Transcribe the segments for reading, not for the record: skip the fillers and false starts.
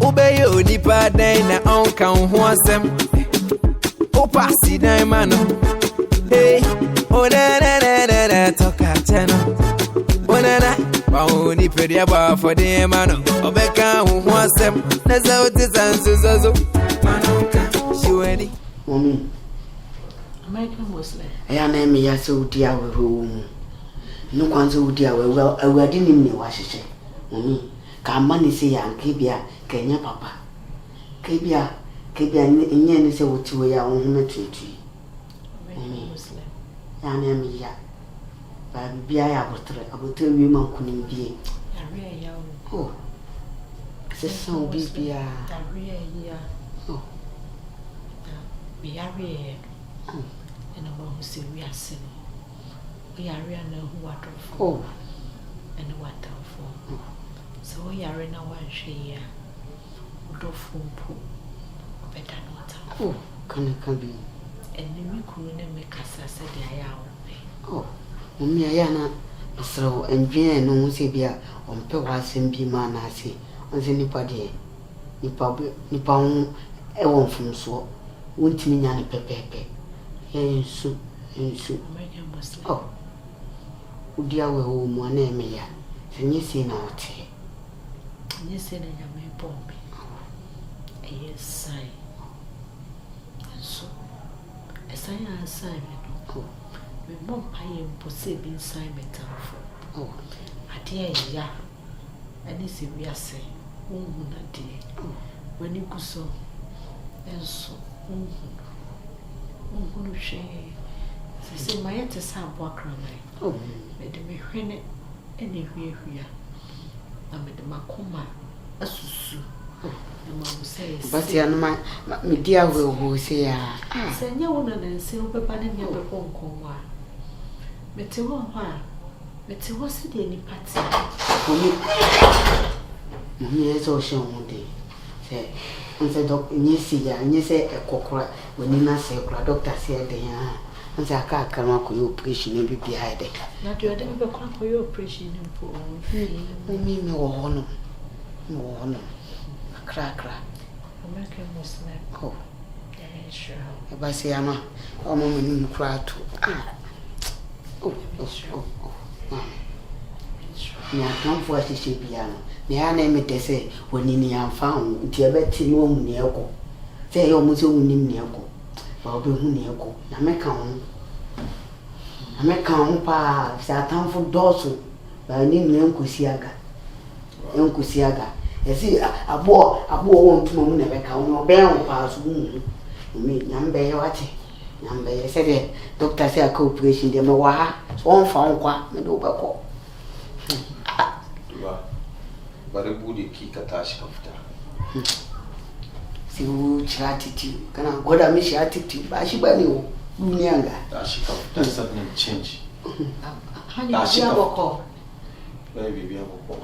Obey you, Nipa Dana, on count once them. Oh, passy, diamond. Hey, oh, na, talk at channel. Oh, na, Pauni Pedia bar for the man. Obeka, who wants them. That's how it is, and so. Mommy, American Muslim. I am me as so dear with whom no one so dear. Well, I didn't know what she said. Mommy, can money say and Kibia, Kenya Papa? Kibia, in Yen say what you are on him treaty. Muslim. I am me, but be I will tell you, Mom couldn't be. Oh, sister, be a oh. We are here, and a one who say we are sin. We are here now who are for, and what for. So we are in a one share, would of whom poor, better not. Oh, can be. And the me couldn't make us said I am. Oh, me, I am so and Jane, no one say be on Pewas and be man, I say, on anybody. Nippon, a one from so. Won't mean any pepe. And so, American Muslim. oh, dear, we home one name, ya. And you see now, You said I am a bomb. Yes, sign. And so, as I am Simon, oh, we won't pay him for saving Simon. Oh, I dear, ya. And this is we are saying, oh, dear. When you go so, and so. Shame. Say, my aunt is half walk around. Oh, made me win it anywhere here. I made the Macoma a susu. The mom says, but you know, my dear will say, ah, say, no one and say, over banning your bone coma. But to one, but to what's it any party? Me is all shown day. Say, and said, you see, and you say a cockra when you not say, doctor said, and say, I can't come up with your operation and be behind it. Not you never come for your operation for me, no honor, no honor. Crack. American Muslim. Oh, sure. If I say, I'm a woman in cry too. Oh, I come for a piano. Me I name it, they say, when you are found, dear Betty, no near go. Say almost only near go. But be who near go. I make pa, Satan for Dawson, by name Uncle Siaga. Uncle Siaga. You see, a boy won't to never count no bell pass wound. Me, Nambe, what? Nambe, said, Doctor said, cooperation, the Mawa, so found what, me do back. But a booty kick attached after. See, which attitude can I go to miss attitude? But she by you, younger. That's something change. That's a call. Maybe we have a call.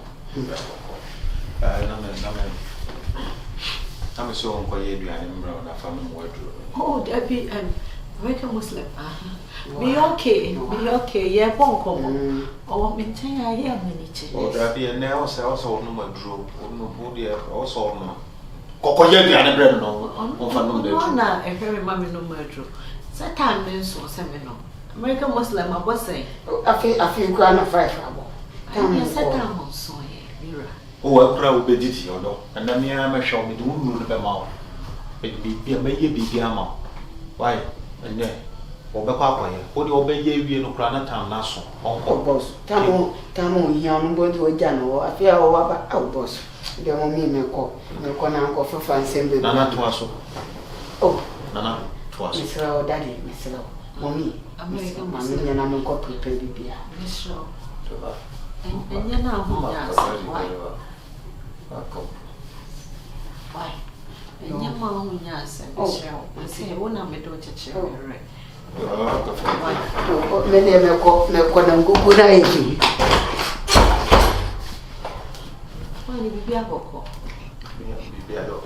I'm so unquiet, you are a family wardrobe. Oh, there be an American Muslim. Be okay, yeah, bonko. Or maintain I hear miniature. Oh, there be a nail cells or no more droop, or no body, also no. Cocoyet and a bread no, a very mammy no murder. Satan means or seminal. American Muslim, I was saying. I feel grand of 5 hours. I sat down on so Mira. Oh, a crowd be ditty or no, and then I am show me the wound of the mouth. It be a baby amount. Why? And then. Papa, what do you obey you no granite town naso? Oh, boss, Tamo, young boy to a general, I fear over our boss. The mommy may call, no conquer for fancy. Nana to us. Oh, Nana to us. Miss Row, Daddy, Miss Row, Mommy, American Mammy, and I'm going to prepare the beer. Miss Row. And you're now why? And your mom, yes, and Michelle, I say, one of my daughter's children. Many of them go good. Why did you be a book? Be a dog.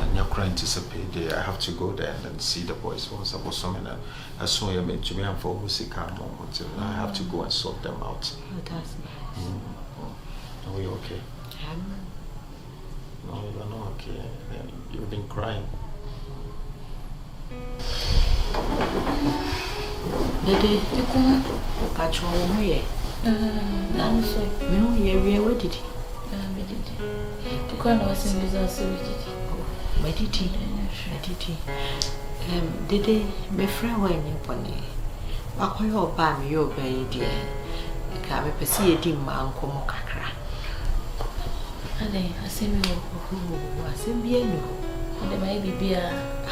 And you're crying to say payday. I have to go there and then see the boys. Once I was something I saw you made to me and for Husika moment. I have to go and sort them out. Oh, that's nice. Are we okay? No, you're not okay. You've been crying. Dede, you come catch one way. I'm sorry. You know, where did he? The corner was in business. Mediti. Dede, my friend went in pony. I call your bam, your baby dear. Come up see a dim man come kakra. And I say, me, who was in Bieno. and there may be beer.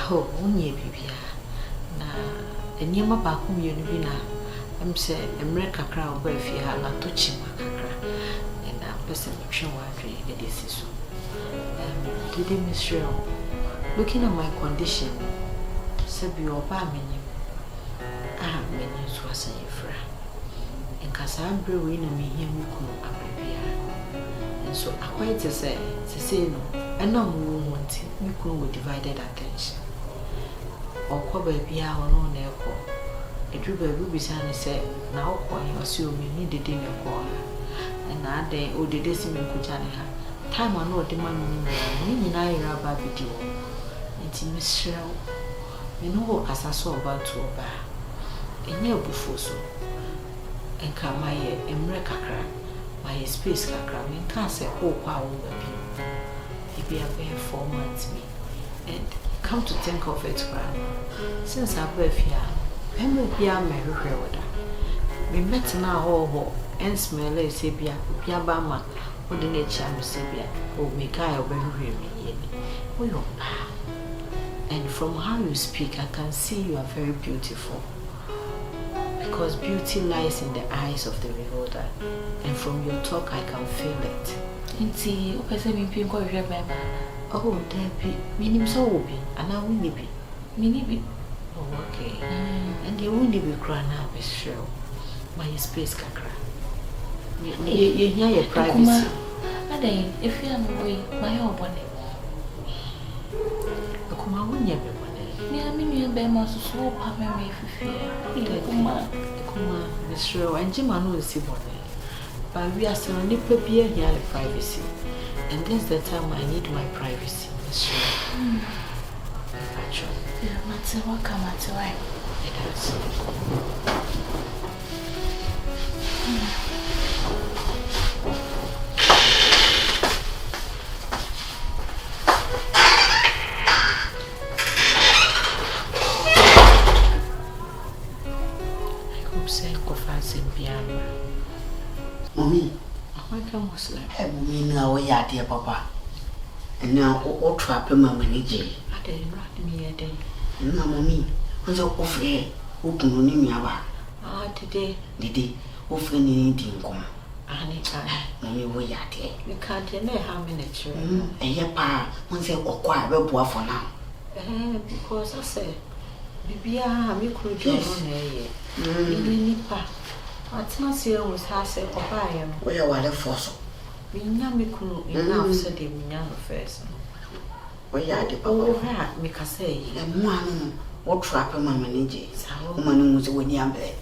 Oh, only a baby. And near my back home, you know, I'm saying, America crowd, but if you are not touching my cacra, and I'm person option why it is so. Today, Miss Cheryl, looking at my condition, said you are barming. I have many was a friend. And Cassandra brewing and me here, and so I quite to say no, and no one wanting me with divided attention. Or cover be our own echo. A dribble ruby sign said, now calling your soul, me needed dinner call. And that day, oh, the decimal could time I know the man, meaning I rabbi video. It's Miss Cheryl. You know, as I saw about to obey. And near before so. And come my Emrekakra, my space cacra, and can't say, oh, power baby. It be a very 4 months me. And come to think of it, since I birth here, I will be a merry rewarder. We met now all and smell a sabia, Piabama, or the nature of Sabia, or make I obey me. We are. And from how you speak, I can see you are very beautiful. Because beauty lies in the eyes of the beholder, and from your talk, I can feel it. Inti, person me being quite very bad. Oh, there be meaning so open, and I will be. Maybe. Oh, okay. And you won't be crying now, Miss Cheryl. My space cacra. You hear your privacy. I day, if you are away, my own bonnet. The Kuma won't ever bonnet. Me, I mean, you bear my slow papa me if you fear. Kuma, Miss Cheryl, and Jim, I know the sea bonnet. But we are still only prepared here in privacy. And this is the time I need my privacy, Miss Cheryl. Yeah, Matty, welcome, Matty. It has. I hope so. Go fancy piano. Mommy, I can was like, me now, yeah, dear papa. And now, all trap him, my energy. I didn't write me a day. No, mommy, was off here, open on him. Ah, today, Did he offer anything come? Annie, Mommy, we are there. you can't deny how many children. And your pa, one say, or quite a boy for now. Because I said, Bibia, me could join on a nipper. What's not here was has a papaya. We are what a fossil. We never could enough said the young first. We are the Oh, papa. rat, make us say, And one, what trap him, my energy. Woman was when you're bed.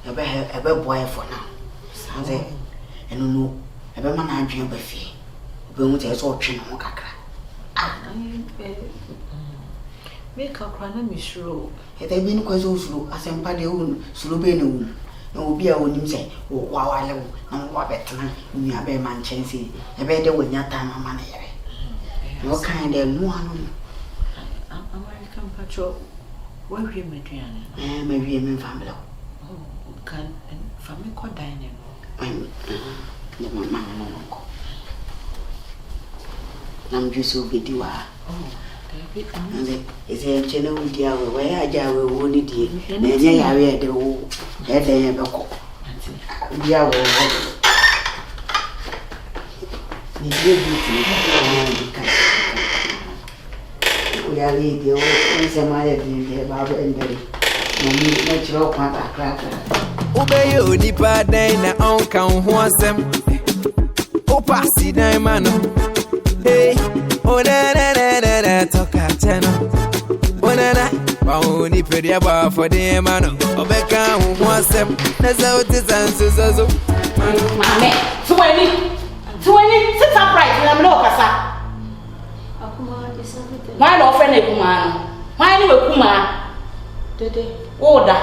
A better boy for now. Sounds and no, a better man, I dream by fee. We won't have all chin on cacra. Make a crana, Miss Shrew. Had I been quite so slow as I'm by the own slow no will be a woman say, oh, wow, I love, and what better when you are bear man chancy, a better when your time a man. No kind of no one. American patrol. Where are you, Madriana? Maybe a man family. Oh, can and family called dining. The one man no. I'm just so good you are. Oh, Is a general dear where I will need you. And then I read the whole head and a cock. Dear, we are lady, once a mile in the barber and berry. No need natural quanta cracker. Obey you, Nipa, then on count one sem. Opa, see, man. Hey, oh, Oh na na na na na toka channel. Oh na na. Bauni pedia ba for the man. Obeka hu wasem. Na so tisansuzo. Mame, sit upright. I'm no kasa. Why no friend Ekuma? Why no Ekuma? Dede. Oda.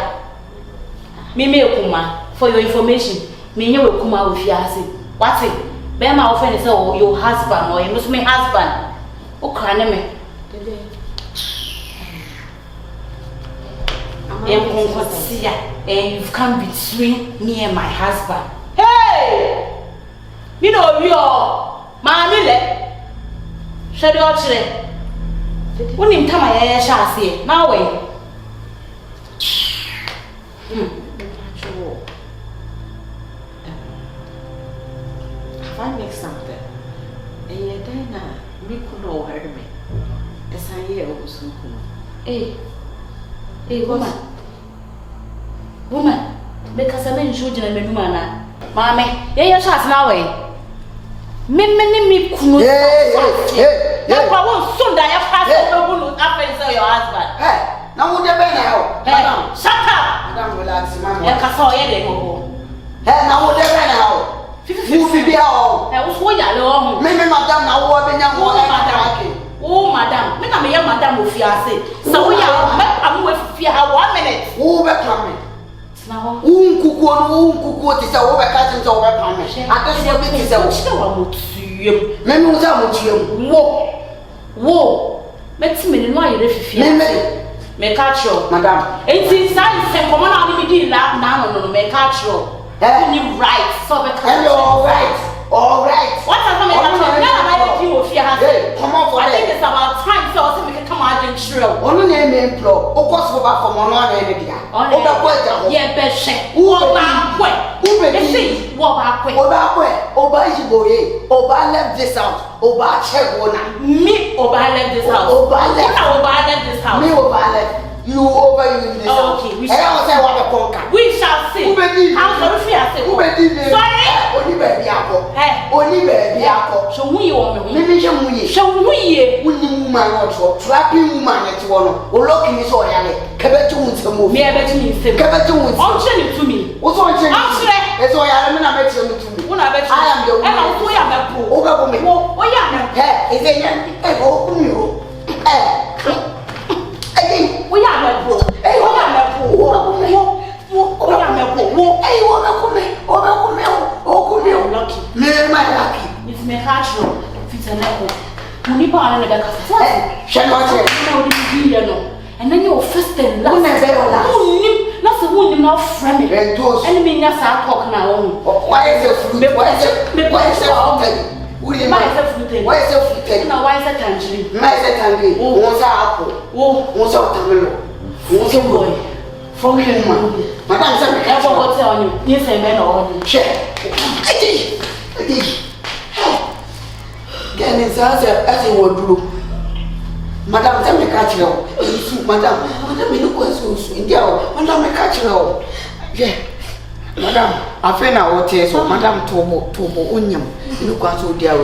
Me Ekuma. For your information, me nye Ekuma ofiase. What it? Be my friend say your husband or you my husband. O krane me. Dede. And you've come between me and my husband. Hey! You know you're Mammy le. Shut your chile. When you come, I shall see. Now, wait. If I make something, and yet then we could know her me. As I hear also. Hey, woman, because I mean, children and woman. Mammy, yeah, shall now way. Me, hey. That won't soon die after your husband. Hey, now would you be now? Hey, shut up! Madam, relax, Mamma. Yeah, Casso, yeah, Hey, now would you be now? Who be all? I was what yellow. Maybe Madam, now what be now? Oh, madam, me na me madam ofiase. So we are I'm with fear 1 minute. Who be coming? Now, Kuku, ti say wo be catch nso wo be pan me. Adeso bi ti say wo. She wa motuyem. Me me uza motuyem. Wo. Meti me no ayere fifia. Me catch you. Madam. Enti sai se komo na ni me di la na no me catch you. You right. So be catch. Hello, all right. What has me catch you? Na na be you ofia ha. Hey, come on for I think it's about time so we can come out and trail. Onu na me emplo. O koso ba for mo no na e dia. O da ko ja ho. Ye be hwe. Wo ba kwe. Who be this? Wo ba kwe. Oba Ijiboye. Oba left this house. Oba check one. Me Oba left this house. Oba left. Oba left this house. Me Oba left. You in this house. Okay, we shall say what the conquer. We shall see. Who be this? How sorry fear say. Who be this? Sorry. Oni baby akọ. Hey. Oni baby akọ. So hu ye wo me hu. Me je mu ye. So hu ye. Wuni woman otro. Trapping woman eti wo no. O lock ni so ya le. Kebe ti won temo. Me ebe ti mi nsem. Kebe ti won. On che ni to me. Wo so on che. On che. Eso ya le me na me ti no to me. Wo na be ti. I am the woman. E na wo ya me po. O be bo me. Wo ya me. Hey, is it yan? Eh, o ku mi o. Wo ya me po. Hey, Wo ya me po. Wo ya me po. Wo. Hey, o ku mi o. Lucky. Me my lucky. It's me catch you. Fitaneko. Muni pa ana be kasa. She no che. No di bi no. And then your first and last. Who na be last? Who na so who na friend. Rentos. And me nya sa talk na wo. Why is it fruit? Why is it fruit? Why is it fruit? Why is it fruit? Na why is it tangerine? Why is it tangerine? What's apple? What's watermelon? What's boy? From him, madam, say me. I forgot to tell you. You say me no. Check. Get inside as a wardrobe. Madam, tell me catch you. Madam, me no question. India, madam, me catch you. Yeah. Madam, I feel now what is so. Madam, tobo, unyam. You can't so dear.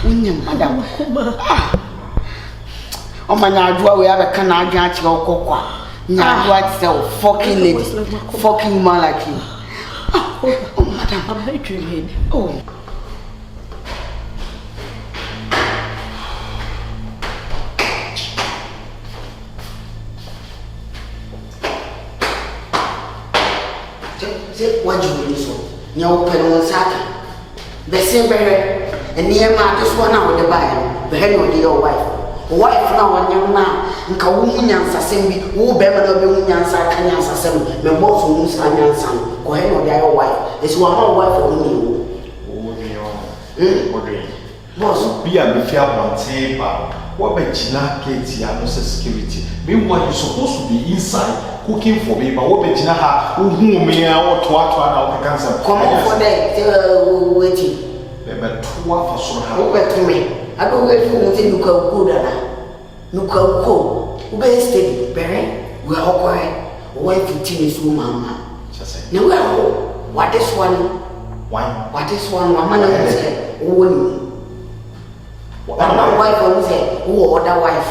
Unyam, madam. Oh, my God, we have a Canadian cocoa. Now, what's the fucking lady? Fucking woman like you. Oh, madam, I'm not dreaming. Oh. What you will so? No open on Saturn. The same berry, and near my this one out the Bible, the head of your wife. Wife now on your man, and Kawunian Sassembi, who better be Unian Sakan Sassem, the most of Musa and son, go ahead of your wife. It's one more wife for me. Boss, be a fair one table. What by China, Katie, and security. Meanwhile, you're supposed to be inside cooking for me, but what by China, who may I want to out the cancer? Come on for that, waiting. But 2 hours for Who bet me? I don't wait for nothing to go good. No go. Who be steady, Barry? We are all quiet. Why 15 is woman? Now we are what is one? Why? What is one? One man say, oh, One wife who say, who other wife?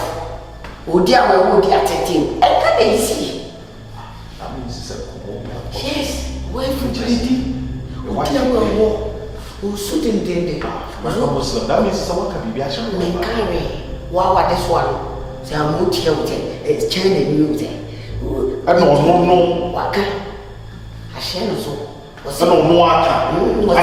Who dear, who dear, taking. I can't see. That means it's a Yes, wife who lady. Who dear, who shooting day. That means someone can be actually. Wow, this one. Say, I'm not here with it. It's China music. No. Waka. I share so. No, I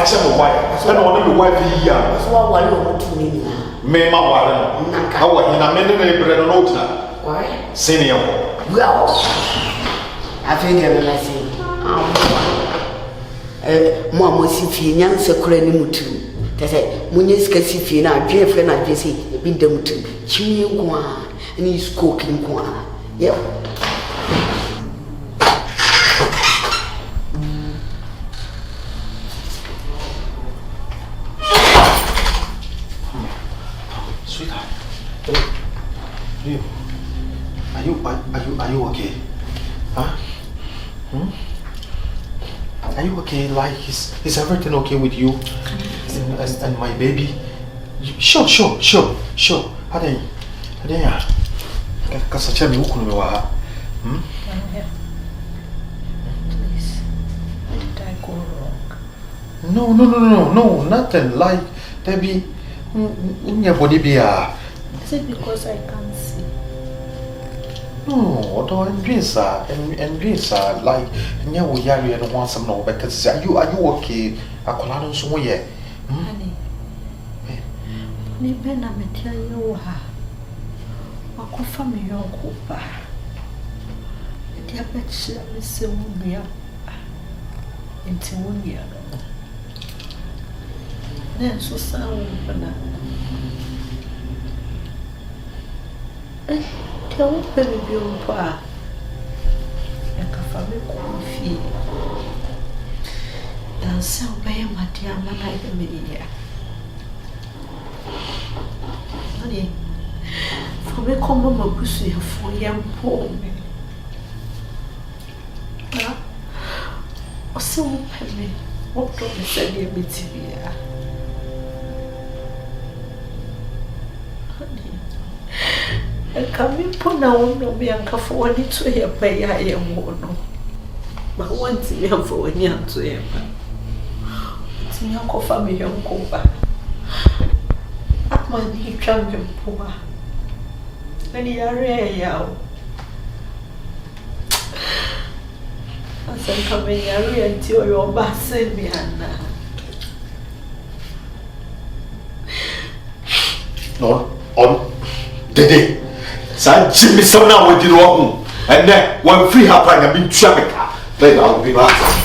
tell you why. I don't want to be wife. That's why I want to mean. Mema Warren. How are you? I'm in the bread and oatmeal. Why? Senior. Well, I think I'm going to say, Mamma Sifi, young Sacred Mutu. They say, Munis Cassifina, Jeff and I just say, been them to chew one and he's cooking one. Yep. Sweetheart, you, are you okay? Huh? Are you okay? Like, is everything okay with you and my baby? Sure. Ada ya. Kasacha mi huku nimewa. Please, where did I go wrong? No, nothing. Like, Debbie, Is it because I can't see? No, don't dreams are like we yari and want some no because are you okay? I call on some way. Honey, ni bena metia you ha. Wakufa mi yokupa. Dia betcha mi se wubia. Inti wunya. Ne so sa wubana. Dia wupe mi bi umpa. Ya kafa mi kufi. Dansa ubaya matia mana ibe mi ya. Honey, for me come on my pussy for young poor me. Or so me, what don't you say near me to me? Honey, and come in put now no me and for one to hear pay I am one. But once you have for one young to him. It's me uncle for me young cover. Man, he champion poor. And he are rare. I said, come in here until your bass in me, Anna. No, on the day. San Jimmy, so now we did walk. And then one free half I been traffic. Then I'll be back.